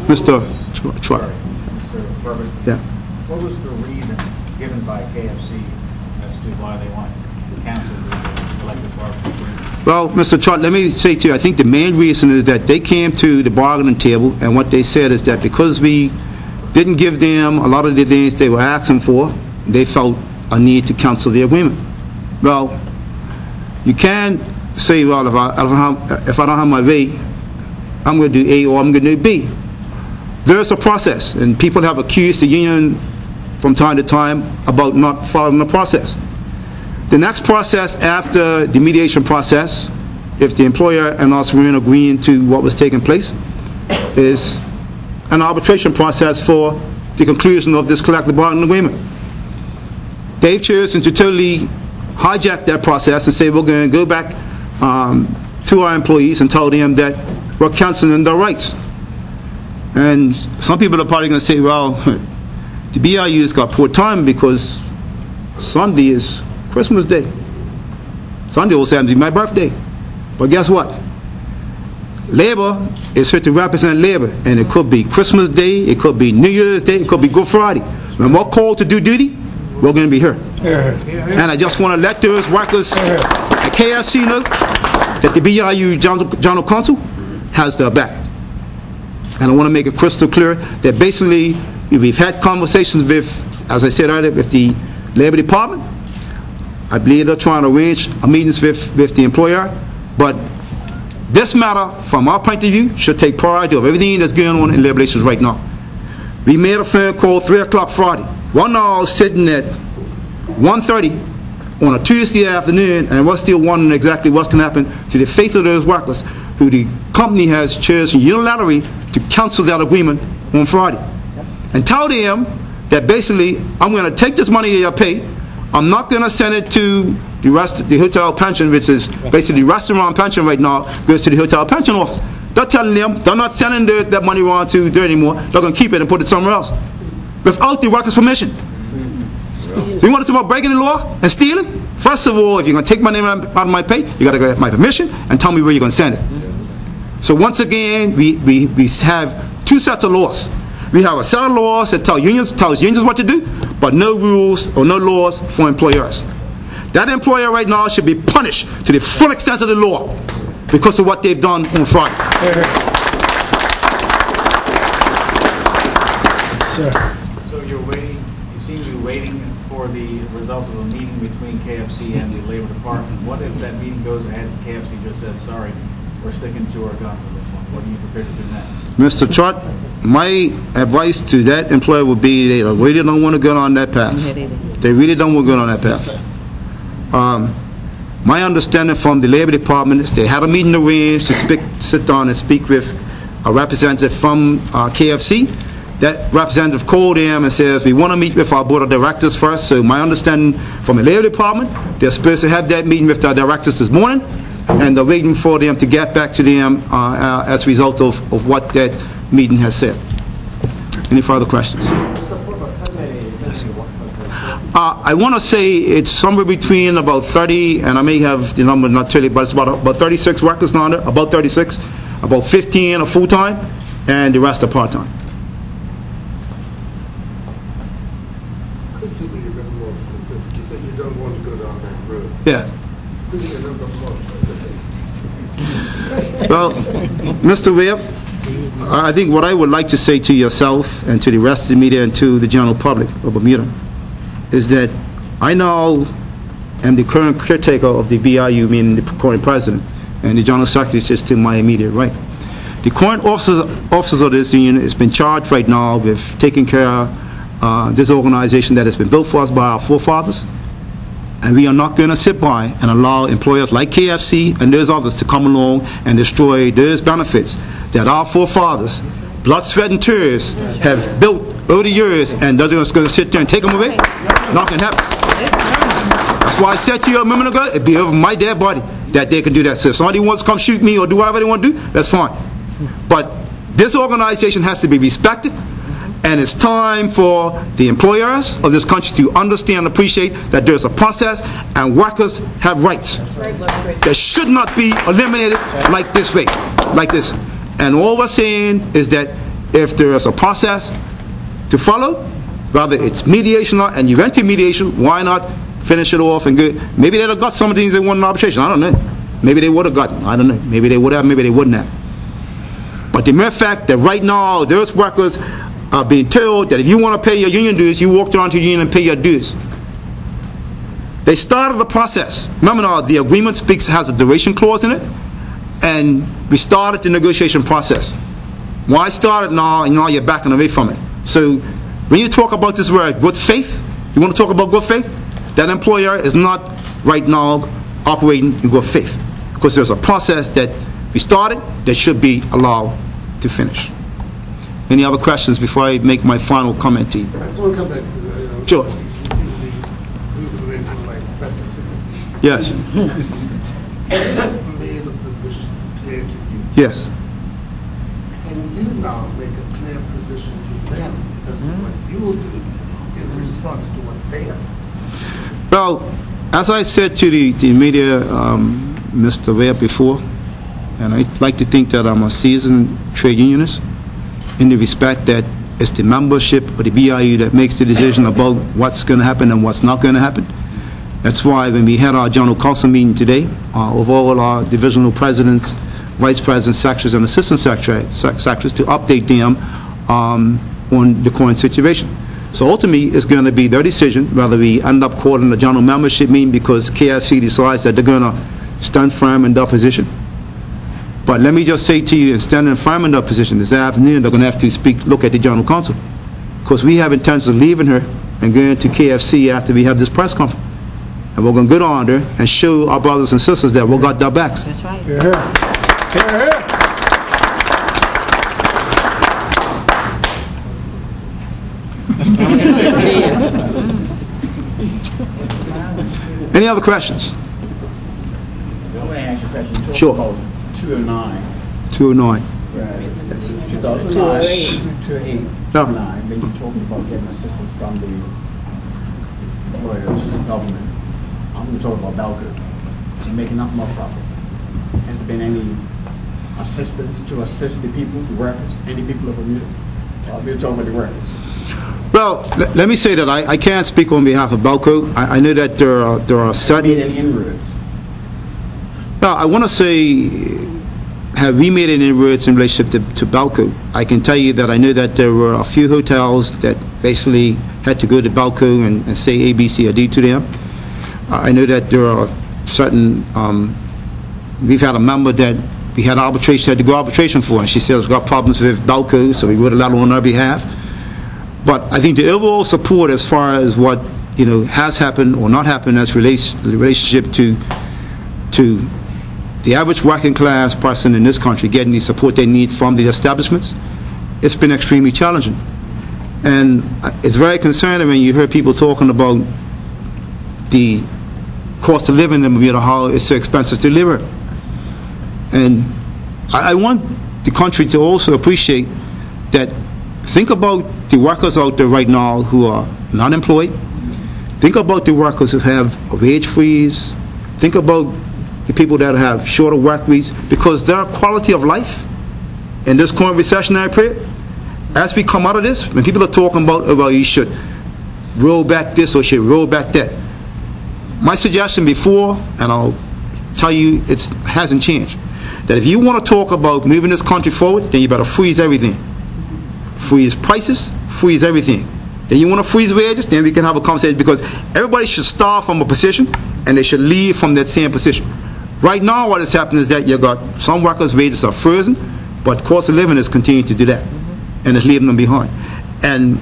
Mr. Trott. Mr. Burbridge. Yeah. What was the reason given by KFC as to why they want to cancel the collective bargaining agreement? Well, Mr. Trott, let me say to you, I think the main reason is that they came to the bargaining table, and what they said is that because we didn't give them a lot of the things they were asking for, they felt a need to cancel the agreement. Well, you can't say, well, if I don't have my way, I'm going to do A or I'm going to do B. There's a process, and people have accused the union from time to time about not following the process. The next process after the mediation process, if the employer and us were in agreeing to what was taking place, is an arbitration process for the conclusion of this collective bargaining agreement. They've chosen to totally hijack that process and say we're going to go back to our employees and tell them that we're canceling their rights. And some people are probably going to say, well, the BIU's got poor time because Sunday is Christmas Day. Sunday also happens to be my birthday. But guess what? Labor is here to represent labor, and it could be Christmas Day, it could be New Year's Day, it could be Good Friday. When we're called to do duty, we're going to be here. And I just want to let those workers at KFC know that the BIU General Council has their back. And I want to make it crystal clear that basically we've had conversations with, as I said earlier, with the Labor Department. I believe they're trying to arrange meetings with the employer, but this matter, from our point of view, should take priority of everything that's going on in labor relations right now. We made a phone call 3 o'clock Friday. One hour sitting at 1:30 on a Tuesday afternoon, and we're still wondering exactly what's going to happen to the faith of those workers who the company has chosen unilaterally to cancel that agreement on Friday. And tell them that basically, I'm going to take this money that I pay, I'm not going to send it to the hotel pension, which is basically restaurant pension right now, goes to the hotel pension office. They're telling them they're not sending that money around to there anymore. They're going to keep it and put it somewhere else without the workers' permission. So you want to talk about breaking the law and stealing? First of all, if you're going to take money out of my pay, you got to get my permission and tell me where you're going to send it. So once again, we have two sets of laws. We have a set of laws that tells unions what to do, but no rules or no laws for employers. That employer right now should be punished to the full extent of the law because of what they've done on Friday. So you're waiting, you seem to be waiting for the results of a meeting between KFC and the Labor Department. What if that meeting goes ahead and KFC just says, sorry, we're sticking to our guns on this one? What are you prepared to do next? Mr. Trott, my advice to that employer would be they really don't want to go on that path. They really don't want to go on that path. My understanding from the Labor Department is they had a meeting arranged to sit down and speak with a representative from KFC. That representative called them and says, we want to meet with our board of directors first. So my understanding from the Labor Department, they're supposed to have that meeting with their directors this morning, and they're waiting for them to get back to them as a result of what that meeting has said. Any further questions? I want to say it's somewhere between about 30, and I may have the number not tell you, but it's about 36 workers down there, about 36, about 15 are full-time, and the rest are part-time. Could you be a bit more specific? You said you don't want to go down that road. Yeah. Could you be a little bit more specific? Well, Mr. Webb, I think what I would like to say to yourself and to the rest of the media and to the general public of Bermuda is that I now am the current caretaker of the BIU, meaning the current president, and the general secretary is to my immediate right. The current officers of this union has been charged right now with taking care of this organization that has been built for us by our forefathers, and we are not going to sit by and allow employers like KFC and those others to come along and destroy those benefits that our forefathers, blood, sweat, and tears, have built over the years, and they're just going to sit there and take them away. Not going to happen. That's why I said to you a moment ago, it'd be over my dead body that they can do that. So if somebody wants to come shoot me or do whatever they want to do, that's fine. But this organization has to be respected, and it's time for the employers of this country to understand and appreciate that there's a process and workers have rights that should not be eliminated like this way, like this. And all we're saying is that if there's a process to follow, whether it's mediation and you went to mediation, why not finish it off and good? Maybe they'd have got some of the things they wanted in arbitration. I don't know. Maybe they would have gotten. I don't know. Maybe they would have. Maybe they wouldn't have. But the mere fact that right now those workers are being told that if you want to pay your union dues, you walk down to the union and pay your dues. They started the process. Remember now, the agreement has a duration clause in it, and we started the negotiation process. Why start it now and now you're backing away from it? So when you talk about this word good faith, you want to talk about good faith? That employer is not right now operating in good faith, because there's a process that we started that should be allowed to finish. Any other questions before I make my final comment to you? I just want to come back to the... Sure. You seem to be moving away from like specificity. Yes. Made a position clear to you. Yes. Can you now make a clear position to them as to what you will do in response to what they are? Well, as I said to the media, Mr. Ware before, and I like to think that I'm a seasoned trade unionist, in the respect that it's the membership of the BIU that makes the decision about what's going to happen and what's not going to happen. That's why when we had our general council meeting today, of all our divisional presidents, vice presidents, secretaries, and assistant secretaries to update them on the current situation. So ultimately, it's going to be their decision whether we end up calling a general membership meeting because KFC decides that they're going to stand firm in their position. But let me just say to you, in standing firm in their position this afternoon, they're going to have to look at the general counsel, because we have intentions of leaving her and going to KFC after we have this press conference. And we're going to go on there and show our brothers and sisters that we've got their backs. That's right. Hear, hear. Hear, hear. Any other questions? I want to ask you a question. You talked Sure. about 209. 209. Right. 2009. 208. No. 209. But you're talking about getting assistance from the employers, government. I'm going to talk about Belco. They're making enough more profit. Has there been any assistance to assist the people, the workers, any people of Bermuda? We're talking about the workers. Well, let me say that I can't speak on behalf of Belco. I know that there are Made certain... any inroads? Well, I want to say, have we made any inroads in relationship to Belco? I can tell you that I know that there were a few hotels that basically had to go to Belco and say A, B, C, or D to them. I know that there are certain... we've had a member that we had arbitration, had to go arbitration for, and she says we've got problems with Belco, so we would allow on our behalf. But I think the overall support as far as what has happened or not happened as relationship to the average working class person in this country getting the support they need from the establishments, it's been extremely challenging. And it's very concerning when you hear people talking about the cost of living in Bermuda, how it's so expensive to live. And I want the country to also appreciate that. Think about the workers out there right now who are not employed. Think about the workers who have a wage freeze. Think about the people that have shorter work weeks, because their quality of life in this current recessionary period, as we come out of this, when people are talking about, oh, well, you should roll back this or should roll back that. My suggestion before, and I'll tell you it hasn't changed, that if you want to talk about moving this country forward, then you better freeze everything. Freeze prices, freeze everything. Then you want to freeze wages, then we can have a conversation, because everybody should start from a position and they should leave from that same position. Right now what is happening is that you got some workers' wages are frozen, but cost of living is continuing to do that, and it's leaving them behind. And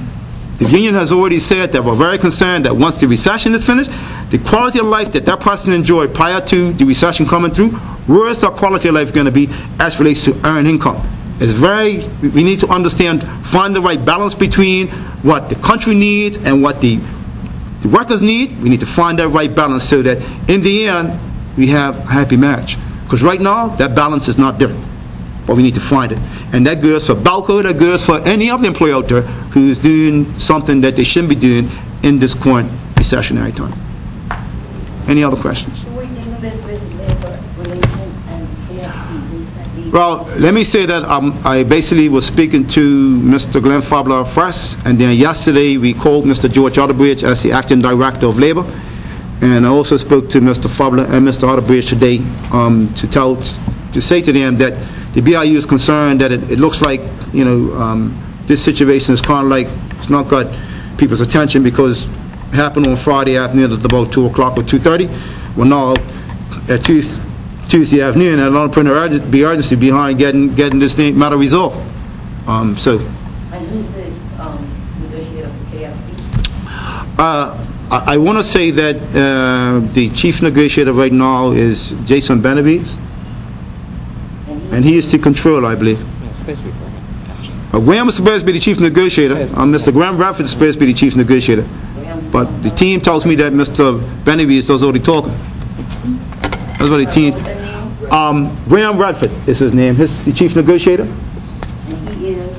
the union has already said that we're very concerned that once the recession is finished, the quality of life that person enjoyed prior to the recession coming through, where is our quality of life going to be as it relates to earned income? We need to understand, find the right balance between what the country needs and what the workers need. We need to find that right balance so that in the end we have a happy marriage. Because right now that balance is not there, but we need to find it. And that goes for Balco, that goes for any other employee out there who's doing something that they shouldn't be doing in this current recessionary time. Any other questions? Should we deal with labor relations and KFC Well, let me say that I basically was speaking to Mr. Glenn Fabler first, and then yesterday we called Mr. George Otterbridge as the acting director of labor, and I also spoke to Mr. Fabler and Mr. Otterbridge today to say to them that the BIU is concerned that it looks like, you know, this situation is kind of like it's not got people's attention because it happened on Friday afternoon at about 2 o'clock or 2:30. Well, now at Tuesday afternoon, and I'll put urgency behind getting this matter resolved. So. And who's the negotiator for KFC? I want to say that the chief negotiator right now is Jason Benavides, and he is the controller, I believe. Yeah, it's supposed to be for him. Graham is supposed to be the chief negotiator. Mr. Graham Bradford is supposed to be the chief negotiator. But the team tells me that Mr. Benavides does all the talking. That's what the team. Graham Bradford is his name. He's the chief negotiator. And he is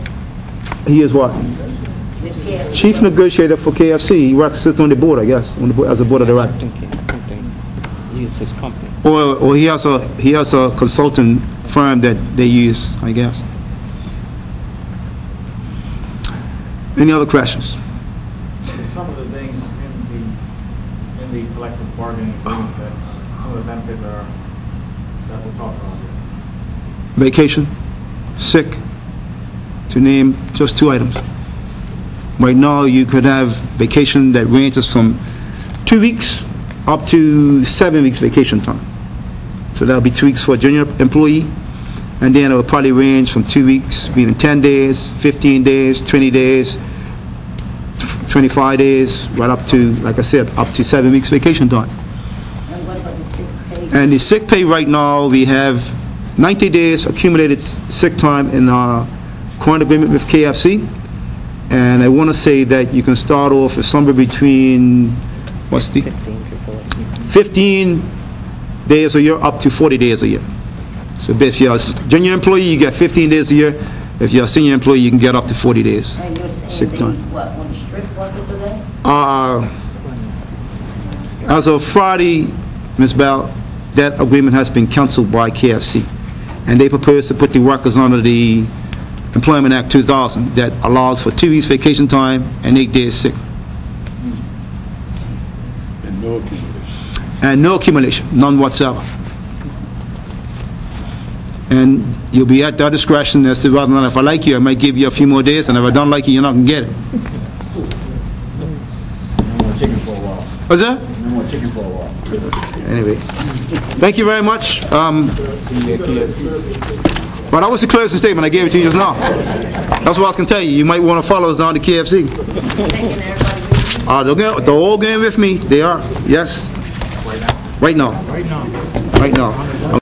He is what? the KFC. Chief negotiator for KFC. He sits on the board, I guess, on the board, as a board of directors. He uses his company. Or he has a consulting firm that they use, I guess. Any other questions? Some of the things in the collective bargaining agreement that some of the benefits are that we'll talk about here. Vacation, sick, to name just 2 items. Right now, you could have vacation that ranges from 2 weeks up to 7 weeks vacation time. So that'll be 2 weeks for a junior employee, and then it will probably range from 2 weeks, meaning 10 days, 15 days, 20 days, 25 days, right up to, like I said, up to 7 weeks vacation time. And what about the sick pay? And the sick pay right now, we have 90 days accumulated sick time in our current agreement with KFC. And I want to say that you can start off with somewhere between, what's the? 15 days a year up to 40 days a year. So if you're a junior employee, you get 15 days a year. If you're a senior employee, you can get up to 40 days. And you're saying Sick they, time. what, on strict workers a day? As of Friday, Ms. Bell, that agreement has been canceled by KFC. And they propose to put the workers under the Employment Act 2000 that allows for 2 weeks vacation time and 8 days sick. And no accumulation. And no accumulation, none whatsoever. And you'll be at their discretion as to whether or not, if I like you, I might give you a few more days, and if I don't like you, you're not going to get it. No more chicken for a while. What's that? No more chicken for a while. Anyway, thank you very much. But that was the closing statement. I gave it to you just now. That's what I was going to tell you. You might want to follow us down to KFC. Taking everybody with you? They're all going with me. They are. Yes. Right now. Right now.